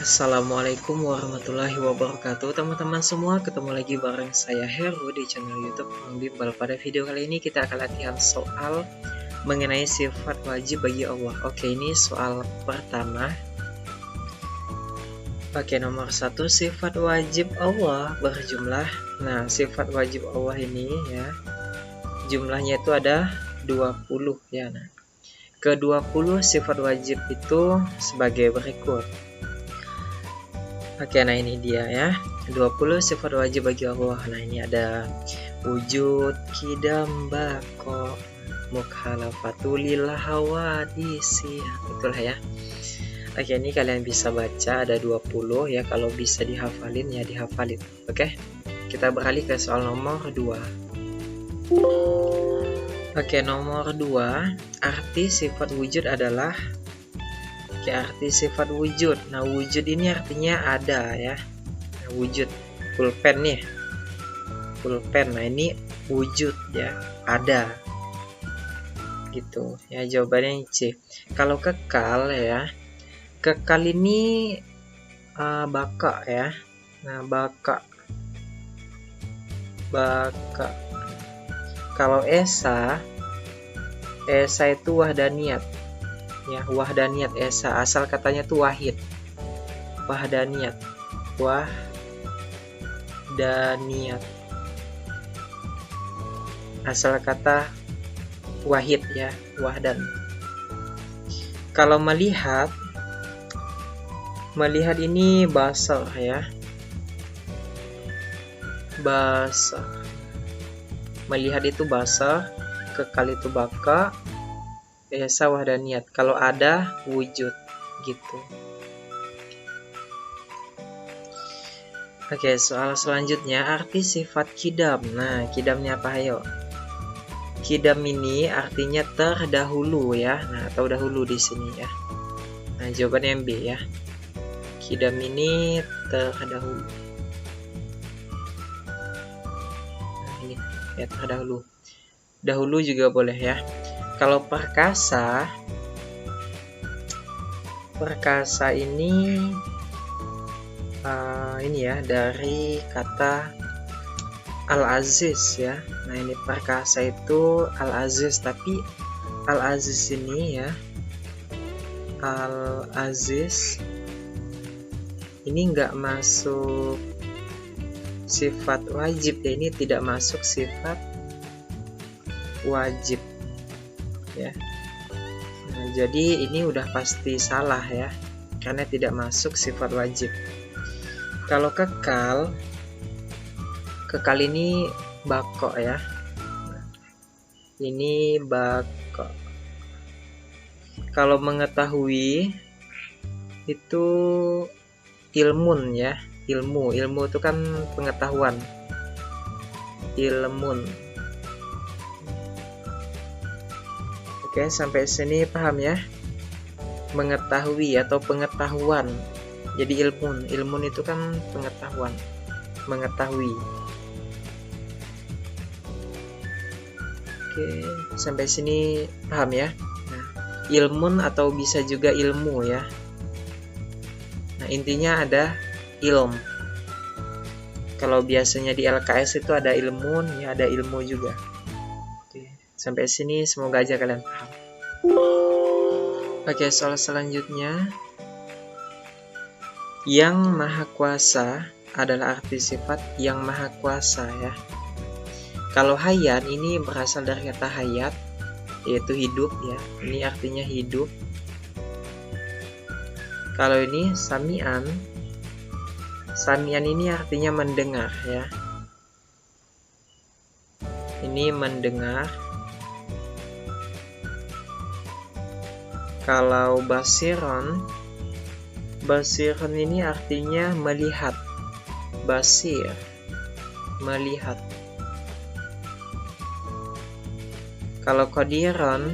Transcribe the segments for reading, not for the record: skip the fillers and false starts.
Assalamualaikum warahmatullahi wabarakatuh teman-teman semua, ketemu lagi bareng saya Heru di channel YouTube Mang Bimbal. Pada video kali ini kita akan latihan soal mengenai sifat wajib bagi Allah. Oke, ini soal pertama. Oke, nomor 1, sifat wajib Allah berjumlah. Nah, sifat wajib Allah ini ya, jumlahnya itu ada 20 ya. Nah, ke-20 sifat wajib itu sebagai berikut. Oke, nah ini dia ya, 20 sifat wajib bagi Allah. Nah, ini ada wujud, qidam, baqo, mukhalafatu lil hawadisi. Itulah ya. Oke, ini kalian bisa baca ada 20 ya, kalau bisa dihafalin ya dihafalin. Oke, kita beralih ke soal nomor 2. Oke, nomor 2, arti sifat wujud adalah arti sifat wujud. Nah, wujud ini artinya ada ya. Nah, wujud pulpen nih, pulpen. Nah, ini wujud ya, ada gitu ya. Jawabannya C. Kalau kekal ya, kekal ini baka ya. Nah, baka. Kalau esa itu wahdaniyat ya, wahdaniyat. Esa asal katanya tuh wahid, wahdaniyat, wahdaniyat asal kata wahid ya, wahdan. Kalau melihat ini basar ya, basar. Melihat itu basar, kekal itu baka, esa wahdaniyat. Kalau ada wujud gitu. Oke, soal selanjutnya arti sifat qidam. Nah, qidamnya apa ayo? Qidam ini artinya terdahulu ya. Nah, atau dahulu di sini ya. Nah, jawabannya B ya. Qidam ini terdahulu. Nah, ini ya, terdahulu. Dahulu juga boleh ya. Kalau perkasa ini ya dari kata Al-Aziz ya. Nah, ini perkasa itu Al-Aziz, tapi Al-Aziz ini ya, Al-Aziz ini nggak masuk sifat wajib ya. Ini tidak masuk sifat wajib ya. Nah, jadi ini udah pasti salah ya, karena tidak masuk sifat wajib. Kalau kekal ini bako ya. Ini bako. Kalau mengetahui itu ilmun ya, ilmu itu kan pengetahuan, ilmun. Oke, sampai sini paham ya? Mengetahui atau pengetahuan. Jadi ilmun itu kan pengetahuan, mengetahui. Oke, sampai sini paham ya? Nah, ilmun atau bisa juga ilmu ya. Nah, intinya ada ilm. Kalau biasanya di LKS itu ada ilmun ya, ada ilmu juga. Sampai sini semoga aja kalian paham. Oke, soal selanjutnya. Yang maha kuasa adalah arti sifat yang maha kuasa ya. Kalau hayat ini berasal dari kata hayat, yaitu hidup ya. Ini artinya hidup. Kalau ini sami'an ini artinya mendengar ya. Ini mendengar. Kalau basiron ini artinya melihat. Basir, melihat. Kalau qadiron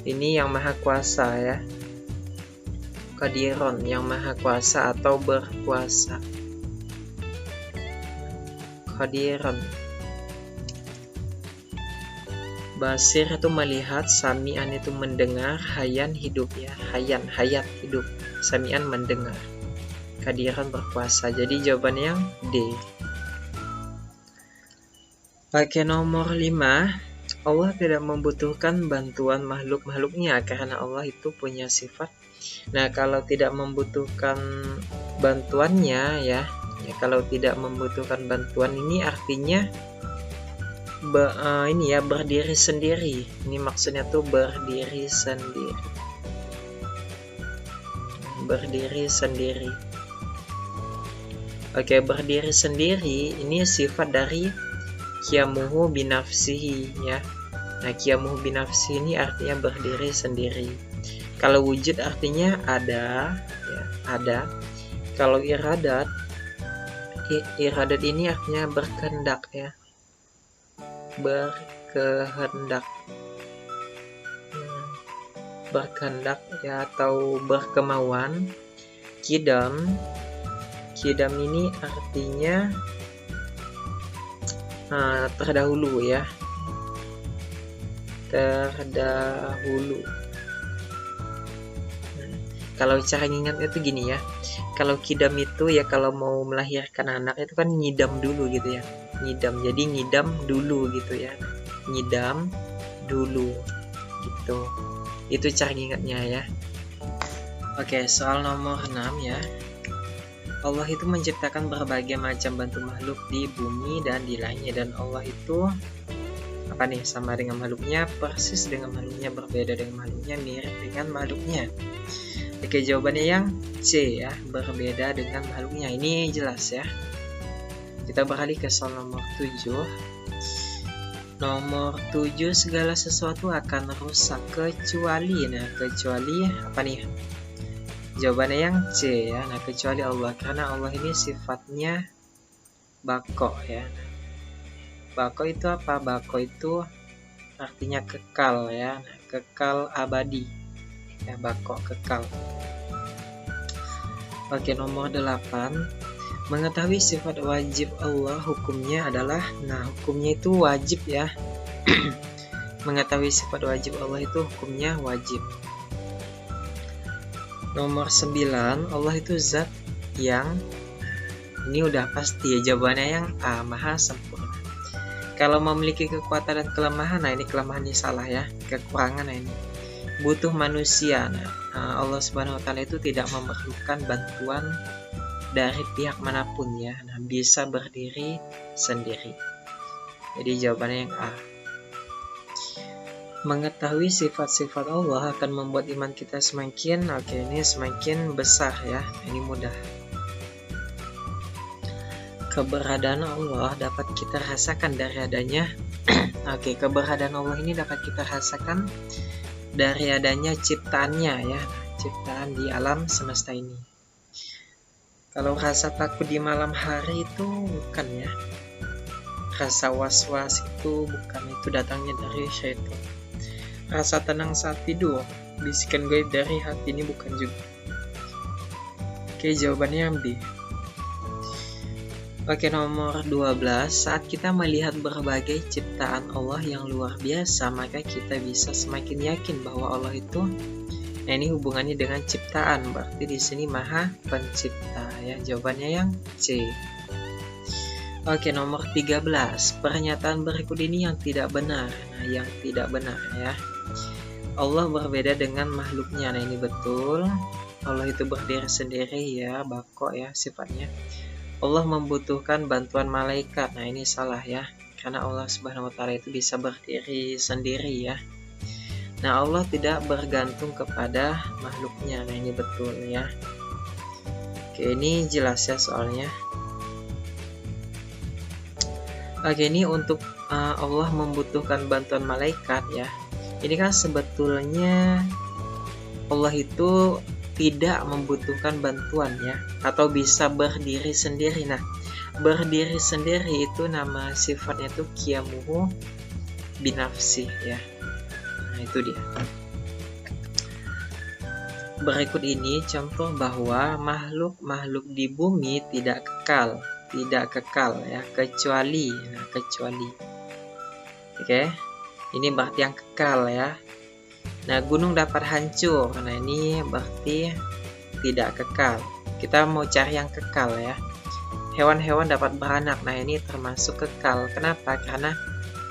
ini yang maha kuasa ya. Qadiron yang maha kuasa atau berkuasa. Qadiron. Basir itu melihat, sami'an itu mendengar, hayan hidup ya. Hayan, hayat hidup. Sami'an mendengar. kehadiran berkuasa. Jadi jawabannya yang D. Oke, nomor 5. Allah tidak membutuhkan bantuan makhluk-makhluknya karena Allah itu punya sifat. Nah, kalau tidak membutuhkan bantuannya ya, kalau tidak membutuhkan bantuan ini artinya ini ya, berdiri sendiri. Ini maksudnya tuh berdiri sendiri. Berdiri sendiri. Oke, berdiri sendiri ini sifat dari qiyamuhu binafsihi ya. Nah, qiyamuhu binafsihi ini artinya berdiri sendiri. Kalau wujud artinya ada ya, ada. Kalau iradat ini artinya berkehendak ya. Berkehendak. Berkehendak ya, atau berkemauan. Qidam ini artinya terdahulu ya, terdahulu. Kalau cara ingatnya itu gini ya, kalau qidam itu ya kalau mau melahirkan anak itu kan ngidam dulu gitu ya, ngidam, jadi ngidam dulu gitu ya, ngidam dulu gitu, itu cara ingatnya ya. Oke, soal nomor 6 ya. Allah itu menciptakan berbagai macam bentuk makhluk di bumi dan di langit, dan Allah itu apa nih, sama dengan makhluknya, persis dengan makhluknya, berbeda dengan makhluknya, mirip dengan makhluknya. Oke, jawabannya yang C ya, berbeda dengan makhluknya. Ini jelas ya. Kita beralih ke soal nomor 7. Nomor 7, segala sesuatu akan rusak kecuali, nah kecuali apa nih? Jawabannya yang C ya. Nah, kecuali Allah, karena Allah ini sifatnya bako ya. Bako itu apa? Bako itu artinya kekal ya. Nah, kekal abadi ya, bako kekal. Oke, nomor 8. Mengetahui sifat wajib Allah, hukumnya adalah, nah hukumnya itu wajib ya. Mengetahui sifat wajib Allah itu hukumnya wajib. Nomor 9, Allah itu zat yang, ini udah pasti ya, jawabannya yang A, maha sempurna. Kalau memiliki kekuatan dan kelemahan, nah ini kelemahannya salah ya, kekurangan, nah ini butuh manusia. Nah, Allah Subhanahu wa taala itu tidak memerlukan bantuan dari pihak manapun ya. Nah, bisa berdiri sendiri. Jadi jawabannya yang A. Mengetahui sifat-sifat Allah akan membuat iman kita semakin, ini semakin besar ya. Ini mudah. Keberadaan Allah dapat kita rasakan dari adanya keberadaan Allah ini dapat kita rasakan dari adanya ciptaannya ya, ciptaan di alam semesta ini. Kalau rasa takut di malam hari itu bukan ya, rasa was-was itu bukan, itu datangnya dari syaitan. Rasa tenang saat tidur, bisikan gaib dari hati, ini bukan juga. Oke, jawabannya yang B. Oke, nomor 12. Saat kita melihat berbagai ciptaan Allah yang luar biasa, maka kita bisa semakin yakin bahwa Allah itu, nah ini hubungannya dengan ciptaan, berarti di sini maha pencipta ya. Jawabannya yang C. Oke, nomor 13. Pernyataan berikut ini yang tidak benar. Nah, yang tidak benar ya. Allah berbeda dengan makhluknya. Nah, ini betul. Allah itu berdiri sendiri ya, bako ya sifatnya. Allah membutuhkan bantuan malaikat. Nah, ini salah ya. Karena Allah Subhanahu wa taala itu bisa berdiri sendiri ya. Nah, Allah tidak bergantung kepada makhluknya. Nah, ini betul ya. Oke, ini jelas ya soalnya. Oke, ini untuk Allah membutuhkan bantuan malaikat ya. Ini kan sebetulnya Allah itu tidak membutuhkan bantuan ya, atau bisa berdiri sendiri. Nah, berdiri sendiri itu nama sifatnya tuh qiyamuhu binafsi ya. Nah, itu dia. Berikut ini contoh bahwa makhluk-makhluk di bumi tidak kekal ya, kecuali. Nah, kecuali. Oke. Ini berarti yang kekal ya. Nah, gunung dapat hancur. Nah, ini berarti tidak kekal. Kita mau cari yang kekal ya. Hewan-hewan dapat beranak. Nah, ini termasuk kekal. Kenapa? Karena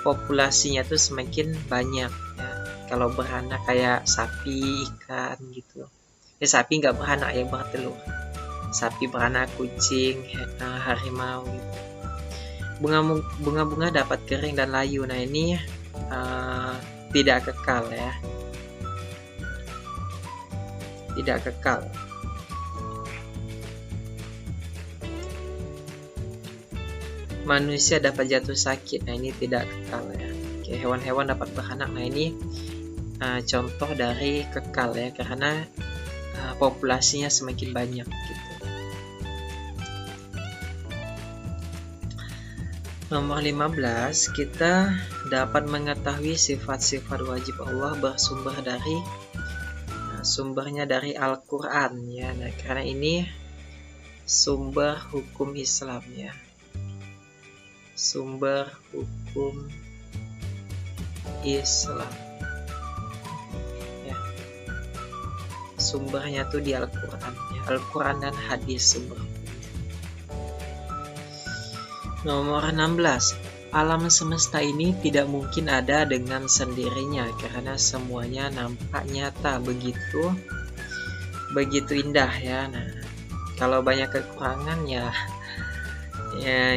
populasinya tuh semakin banyak ya. Kalau beranak kayak sapi, ikan gitu. Sapi nggak beranak ya, bertelur. Sapi beranak, kucing, harimau gitu. Bunga-bunga dapat kering dan layu. Nah, ini tidak kekal ya. Tidak kekal. Manusia dapat jatuh sakit. Nah, ini tidak kekal ya. Oke, hewan-hewan dapat beranak. Nah, ini contoh dari kekal ya, karena populasinya semakin banyak gitu. Nomor 15, kita dapat mengetahui sifat-sifat wajib Allah bersumber dari sumbernya dari Al-Quran ya. Nah, karena ini sumber hukum Islam ya. Sumber hukum Islam ya. Sumbernya tuh di Al-Quran ya. Al-Quran dan hadis sumber. Nomor 16, alam semesta ini tidak mungkin ada dengan sendirinya karena semuanya nampak nyata, begitu indah ya. Nah, kalau banyak kekurangan ya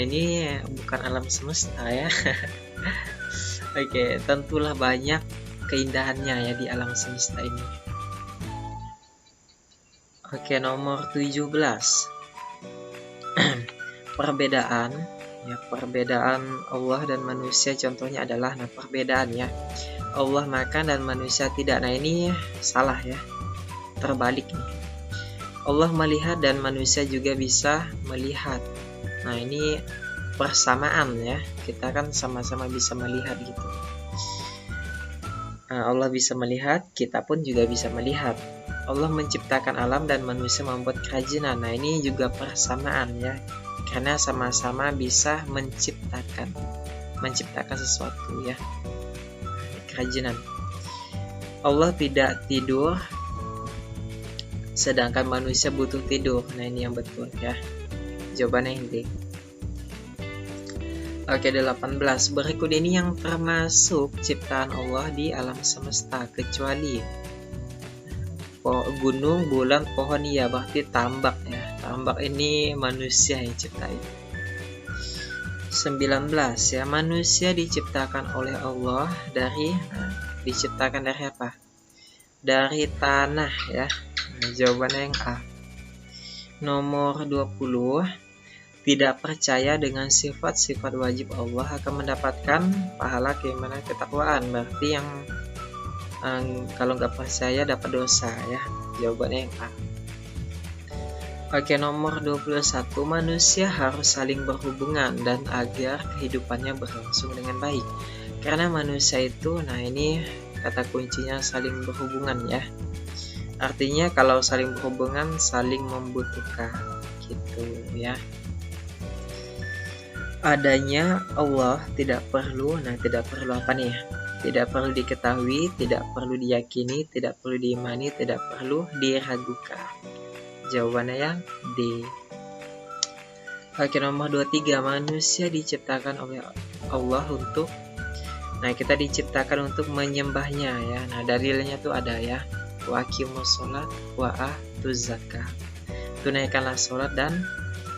ini bukan alam semesta ya. Oke, tentulah banyak keindahannya ya di alam semesta ini. Oke, nomor 17. Perbedaan Allah dan manusia contohnya adalah perbedaan ya. Allah makan dan manusia tidak. Nah, ini salah ya. Terbalik nih. Allah melihat dan manusia juga bisa melihat. Nah, ini persamaan ya. Kita kan sama-sama bisa melihat gitu. Allah bisa melihat, kita pun juga bisa melihat. Allah menciptakan alam dan manusia membuat kerajinan. Nah, ini juga persamaan ya. Karena sama-sama bisa menciptakan sesuatu ya. Kerajinan. Allah tidak tidur sedangkan manusia butuh tidur. Nah, ini yang betul ya. Jawabannya yang D. Oke, 18. Berikut ini yang termasuk ciptaan Allah di alam semesta kecuali gunung, bulan, pohon ya, berarti tambak ya. Tambak ini manusia yang ciptain. 19 ya, manusia diciptakan oleh Allah diciptakan dari apa? Dari tanah ya. Nah, jawabannya yang A. Nomor 20, tidak percaya dengan sifat-sifat wajib Allah akan mendapatkan pahala keimanan ketakwaan. Berarti yang kalau nggak percaya dapat dosa ya. Jawabannya yang A. Oke, nomor 21, manusia harus saling berhubungan dan agar kehidupannya berlangsung dengan baik. Karena manusia itu, nah ini kata kuncinya saling berhubungan ya. Artinya kalau saling berhubungan, saling membutuhkan gitu ya. Adanya Allah tidak perlu apa nih? Tidak perlu diketahui, tidak perlu diyakini, tidak perlu diimani, tidak perlu diragukan. Jawabannya yang D. Oke, nomor 23, manusia diciptakan oleh Allah untuk, nah kita diciptakan untuk menyembahnya ya. Nah, dalilnya tuh ada ya. Wa aqimus sholat wa atuz zakat. Tunaikanlah sholat dan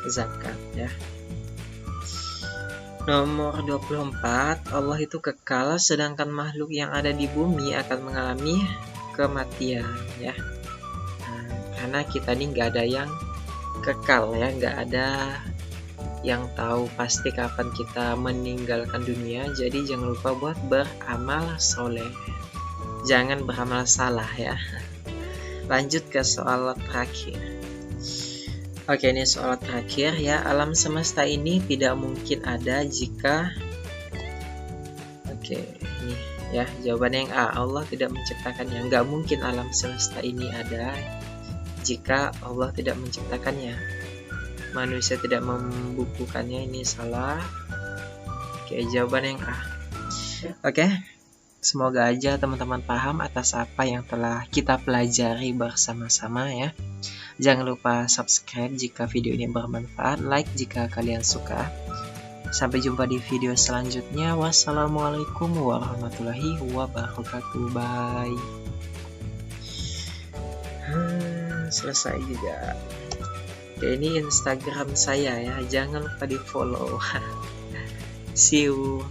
zakat ya. Nomor 24, Allah itu kekal sedangkan makhluk yang ada di bumi akan mengalami kematian ya. Karena kita ini nggak ada yang kekal ya, nggak ada yang tahu pasti kapan kita meninggalkan dunia. Jadi jangan lupa buat beramal soleh, jangan beramal salah ya. Lanjut ke soal terakhir. Oke, ini soal terakhir ya. Alam semesta ini tidak mungkin ada jika, oke ini ya jawabannya yang A. Allah tidak menciptakannya. Nggak mungkin alam semesta ini ada jika Allah tidak menciptakannya. Manusia tidak membukukannya, ini salah. Oke, jawaban yang A. Oke, semoga aja teman-teman paham atas apa yang telah kita pelajari bersama-sama ya. Jangan lupa subscribe jika video ini bermanfaat, like jika kalian suka. Sampai jumpa di video selanjutnya. Wassalamualaikum warahmatullahi wabarakatuh. Bye. Selesai juga. Oke, ini Instagram saya ya. Jangan lupa di follow. See you.